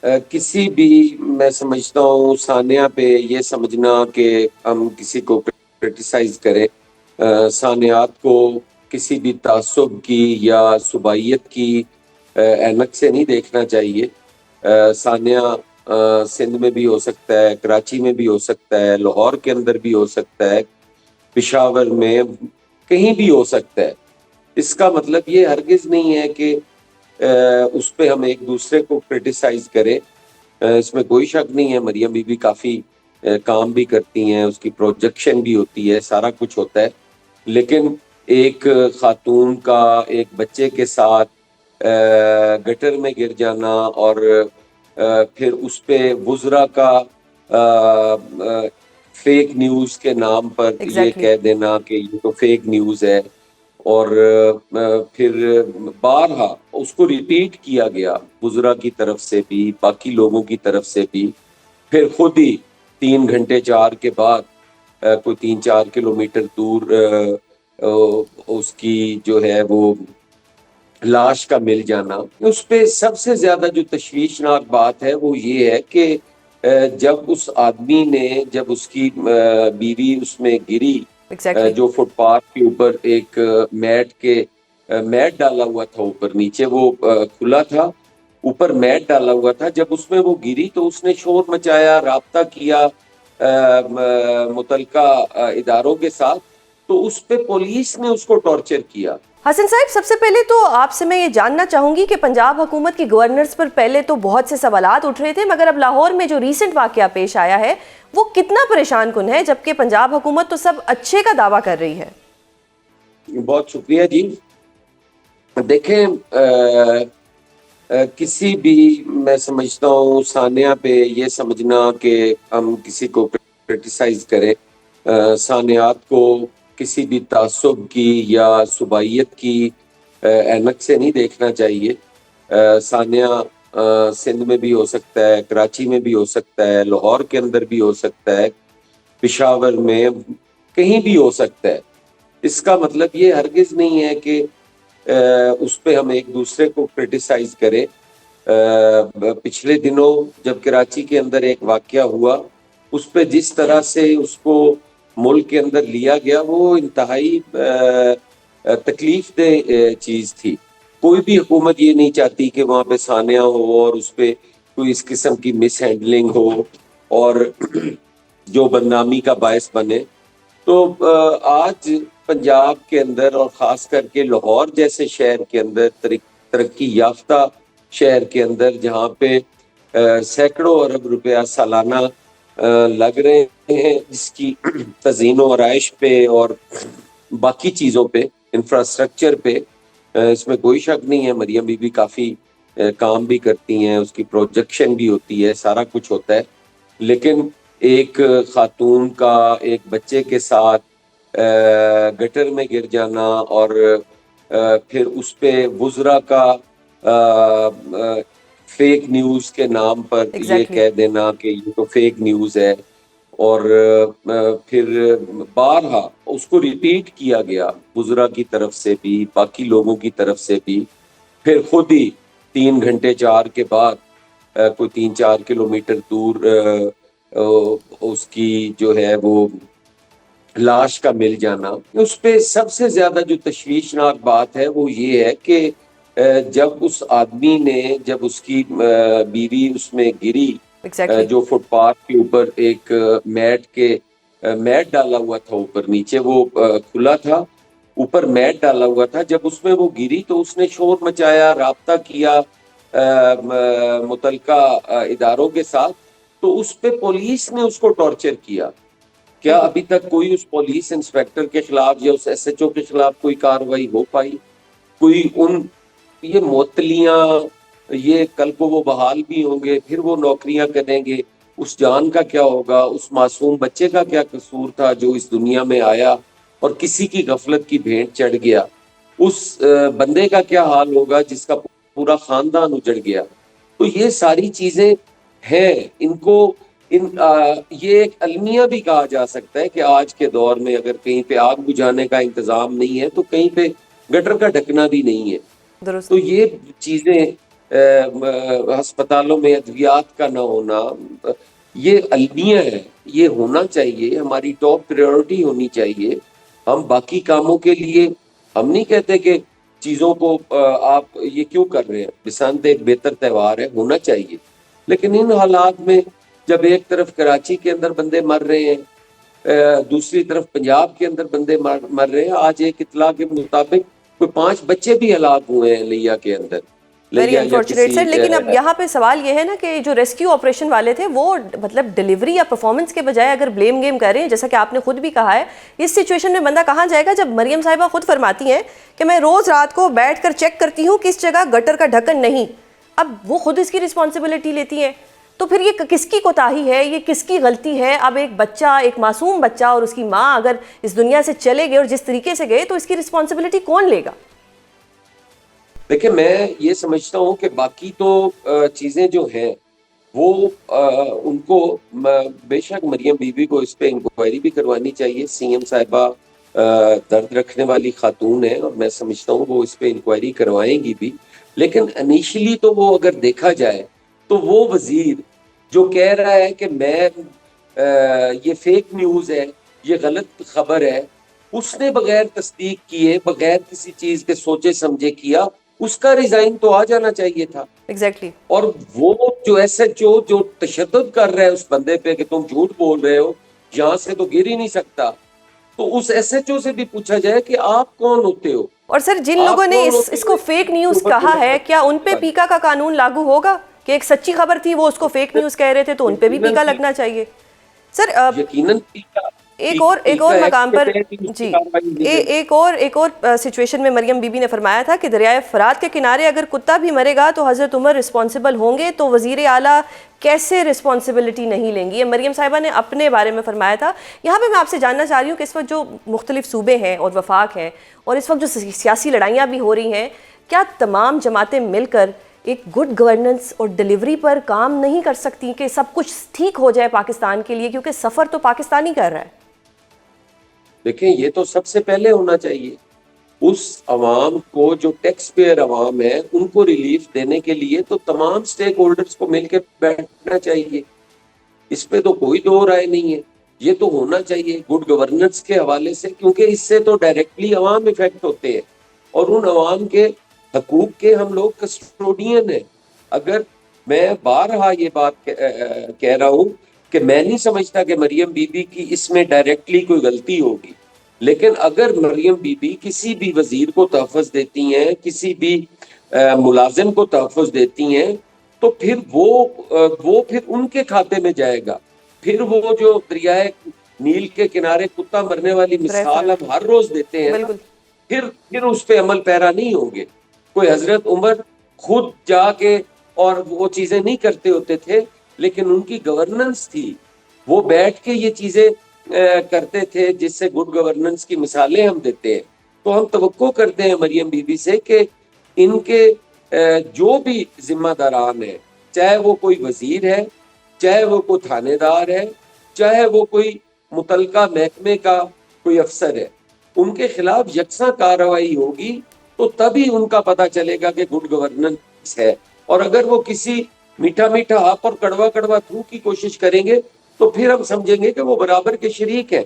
किसी भी, मैं समझता हूँ सानिया पे ये समझना कि हम किसी को क्रिटिसाइज करें, सानियात को किसी भी तासुब की या सुबाइयत की ऐनक से नहीं देखना चाहिए। सानिया सिंध में भी हो सकता है, कराची में भी हो सकता है, लाहौर के अंदर भी हो सकता है, पिशावर में, कहीं भी हो सकता है। इसका मतलब ये हरगिज नहीं है कि उस पे हम एक दूसरे को क्रिटिसाइज करें। इसमें कोई शक नहीं है, मरियम बीबी काफी काम भी करती हैं, उसकी प्रोजेक्शन भी होती है, सारा कुछ होता है। लेकिन एक खातून का एक बच्चे के साथ गटर में गिर जाना और फिर उस पे वुजरा का फेक न्यूज के नाम पर ये एग्जैक्टली। कह देना कि ये तो फेक न्यूज है, और फिर बारहा उसको रिपीट किया गया वुजरा की तरफ से भी, बाकी लोगों की तरफ से भी। फिर खुद ही 3 घंटे 4 के बाद कोई 3-4 किलोमीटर दूर उसकी जो है वो लाश का मिल जाना। उस पे सबसे ज्यादा जो तशवीशनाक बात है वो ये है कि जब उस आदमी ने, जब उसकी बीवी उसमें गिरी, एग्जैक्टली। जो फुटपाथ के ऊपर एक मैट डाला हुआ था, ऊपर नीचे वो खुला था, ऊपर मैट डाला हुआ था, जब उसमें वो गिरी तो उसने शोर मचाया, राब्ता किया मुतलका इदारों के साथ, तो उस पे पुलिस ने उसको टॉर्चर किया। हसन साहब, सबसे पहले तो आपसे मैं ये जानना चाहूंगी कि पंजाब हुकूमत की गवर्नर्स पर पहले तो बहुत से सवालात उठ रहे थे, मगर अब लाहौर में जो रीसेंट वाकया पेश आया है वो कितना परेशान कुन है, जबकि पंजाब हुकूमत तो सब अच्छे का दावा कर रही है। बहुत शुक्रिया जी। देखें, किसी भी, मैं समझता हूँ सानिया पे ये समझना कि हम किसी को क्रिटिसाइज करें, सानियात को किसी भी तासुब की या सुबाइयत की ऐनक से नहीं देखना चाहिए। सानिया सिंध में भी हो सकता है, कराची में भी हो सकता है, लाहौर के अंदर भी हो सकता है, पिशावर में, कहीं भी हो सकता है। इसका मतलब ये हरगिज नहीं है कि उस पे हम एक दूसरे को क्रिटिसाइज करें। पिछले दिनों जब कराची के अंदर एक वाकया हुआ, उस पे जिस तरह से उसको मुल्क के अंदर लिया गया, वो इंतहाई तकलीफ दे चीज थी। कोई भी हुकूमत ये नहीं चाहती कि वहां पे सानिया हो और उस पे कोई इस किस्म की मिस हैंडलिंग हो और जो बदनामी का बायस बने। तो आज पंजाब के अंदर और खास करके लाहौर जैसे शहर के अंदर, तरक्की याफ्ता शहर के अंदर, जहाँ पे सैकड़ों अरब रुपया सालाना लग रहे हैं, जिसकी तज़ीन और आराइश पे और बाकी चीज़ों पे, इंफ्रास्ट्रक्चर पे, इसमें कोई शक नहीं है, मरियम बीबी काफ़ी काम भी करती हैं, उसकी प्रोजेक्शन भी होती है, सारा कुछ होता है। लेकिन एक खातून का एक बच्चे के साथ गटर में गिर जाना और फिर उस पे वुजरा का फेक न्यूज के नाम पर ये एग्जैक्टली। कह देना कि ये तो फेक न्यूज है, और फिर बारहा उसको रिपीट किया गया वुजरा की तरफ से भी, बाकी लोगों की तरफ से भी। फिर खुद ही 3 घंटे 4 के बाद कोई 3-4 किलोमीटर दूर उसकी जो है वो लाश का मिल जाना। उस पे सबसे ज्यादा जो तशवीशनाक बात है वो ये है कि जब उस आदमी ने, जब उसकी बीवी उसमें गिरी, एग्जैक्टली। जो फुटपाथ के ऊपर एक मैट डाला हुआ था, ऊपर नीचे वो खुला था, ऊपर मैट डाला हुआ था, जब उसमें वो गिरी तो उसने शोर मचाया, राब्ता किया मुतलका इदारों के साथ, तो उस पे पुलिस ने उसको टॉर्चर किया। क्या बिल्कुल। अभी तक कोई उस पुलिस इंस्पेक्टर के खिलाफ या उस एसएचओ के खिलाफ कोई कार्रवाई हो पाई? कोई उन, ये मोतलियां, ये कल को वो बहाल भी होंगे, फिर वो नौकरियां करेंगे, उस जान का क्या होगा? उस मासूम बच्चे का क्या कसूर था जो इस दुनिया में आया और किसी की गफलत की भेंट चढ़ गया? उस बंदे का क्या हाल होगा जिसका पूरा खानदान उजड़ गया? तो ये सारी चीजें हैं, इनको ये एक अलमिया भी कहा जा सकता है कि आज के दौर में अगर कहीं पे आग बुझाने का इंतजाम नहीं है तो कहीं पे गटर का ढकना भी नहीं है। दुरुस्त। तो ये चीजें अस्पतालों में अद्वियात का ना होना, ये अलमिया है। ये होना चाहिए, हमारी टॉप प्रायोरिटी होनी चाहिए। हम बाकी कामों के लिए हम नहीं कहते कि चीजों को आप ये क्यों कर रहे हैं। बिसांत एक बेहतर त्योहार है, होना चाहिए, लेकिन इन हालात में जब एक तरफ कराची के अंदर बंदे मर रहे हैं, दूसरी तरफ पंजाब के अंदर बंदे मर रहे हैं। आज एक इतला के मुताबिक कोई 5 बच्चे भी हलाक हुए हैं लिया के अंदर। वेरी लिया या अनफॉर्चुनेट किसी सर, लेकिन अब यहाँ पे सवाल ये है ना कि जो रेस्क्यू ऑपरेशन वाले थे वो मतलब डिलीवरी या परफॉर्मेंस के बजाय अगर ब्लेम गेम कर रहे हैं, जैसा कि आपने खुद भी कहा है, इस सिचुएशन में बंदा कहाँ जाएगा जब मरियम साहिबा खुद फरमाती हैं कि मैं रोज रात को बैठकर चेक करती हूँ किस जगह गटर का ढक्कन नहीं। अब वो खुद इसकी रिस्पॉन्सिबिलिटी लेती हैं, तो फिर ये किसकी कोताही है, ये किसकी गलती है? अब एक बच्चा, एक मासूम बच्चा और उसकी माँ अगर इस दुनिया से चले गए और जिस तरीके से गए, तो इसकी रिस्पॉन्सिबिलिटी कौन लेगा? देखिए, मैं ये समझता हूँ कि बाकी तो चीजें जो हैं वो उनको बेशक मरियम बीबी को इस पे इंक्वायरी भी करवानी चाहिए। सीएम साहिबा दर्द रखने वाली खातून है और मैं समझता हूँ वो इस पे इंक्वायरी करवाएंगी भी। लेकिन इनिशियली तो वो अगर देखा जाए तो वो वजीर जो कह रहा है कि मैं ये फेक न्यूज है, ये गलत खबर है, उसने बगैर तस्दीक किए, बगैर किसी चीज के सोचे समझे किया, उसका रिजाइन तो आ जाना चाहिए था। एग्जैक्टली और वो जो एसएचओ जो तशद्दुद कर रहा है उस बंदे पे कि तुम झूठ बोल रहे हो, यहाँ से तो गिर ही नहीं सकता, तो उस एसएचओ से भी पूछा जाए कि आप कौन होते हो। और सर, जिन लोगों ने इसको फेक न्यूज कहा है, क्या उन पे पीका का कानून लागू होगा? कि एक सच्ची खबर थी, वो उसको फेक न्यूज कह रहे थे, तो उन पे भी पीका लगना चाहिए सर। यकीनन पीका। एक और मकाम पर जी, एक और सिचुएशन में मरियम बीबी ने फरमाया था कि दरियाए फरात के किनारे अगर कुत्ता भी मरेगा तो हजरत उमर रिस्पॉन्सिबल होंगे, तो वजीर आला कैसे रिस्पॉन्सिबिलिटी नहीं लेंगी? ये मरियम साहिबा ने अपने बारे में फरमाया था। यहाँ पे मैं आपसे जानना चाह रही हूँ कि इस वक्त जो मुख्तलिफ सूबे हैं और वफाक हैं और इस वक्त जो सियासी लड़ाइयाँ भी हो रही हैं, क्या तमाम जमातें मिलकर एक गुड गवर्नेंस और डिलीवरी पर काम नहीं कर सकती कि सब कुछ ठीक हो जाए पाकिस्तान के लिए? क्योंकि सफ़र तो पाकिस्तान ही कर रहा है। देखें, ये तो सबसे पहले होना चाहिए। उस अवाम को जो टैक्स पेयर अवाम है उनको रिलीफ देने के लिए तो तमाम स्टेक होल्डर्स को मिलकर बैठना चाहिए। इस पे तो कोई दो राय नहीं है, ये तो होना चाहिए गुड गवर्नेंस के हवाले से, क्योंकि इससे तो डायरेक्टली अवाम इफेक्ट होते हैं और उन अवाम के हकूक के हम लोग कस्टोडियन है। अगर मैं बारहा ये बात कह रहा हूँ कि मैं नहीं समझता कि मरियम बीबी की इसमें डायरेक्टली कोई गलती होगी, लेकिन अगर मरियम बीबी किसी भी वजीर को तहफ़्फ़ुज़ देती हैं, किसी भी मुलाजिम को तहफ़्फ़ुज़ देती हैं, तो फिर वो फिर उनके खाते में जाएगा। फिर वो जो दरियाए नील के किनारे कुत्ता मरने वाली मिसाल हम हर रोज देते हैं ना, फिर उस पे अमल पैरा नहीं होंगे। कोई हजरत उमर खुद जाके और वो चीजें नहीं करते होते थे, लेकिन उनकी गवर्नेंस थी, वो बैठ के ये चीजें करते थे, जिससे गुड गवर्नेंस की मिसालें हम देते हैं। तो हम तवक्को करते हैं मरियम बीबी से कि इनके जो भी जिम्मेदारान है, चाहे वो कोई वजीर है, चाहे वो कोई थानेदार है, चाहे वो कोई मुतलका महकमे का कोई अफसर है, उनके खिलाफ यकसा कार्रवाई होगी तो तभी उनका पता चलेगा कि गुड गवर्नेंस है। और अगर वो किसी मीठा मीठा आप और कड़वा कड़वा थ्रू की कोशिश करेंगे तो फिर हम समझेंगे कि वो बराबर के शरीक हैं।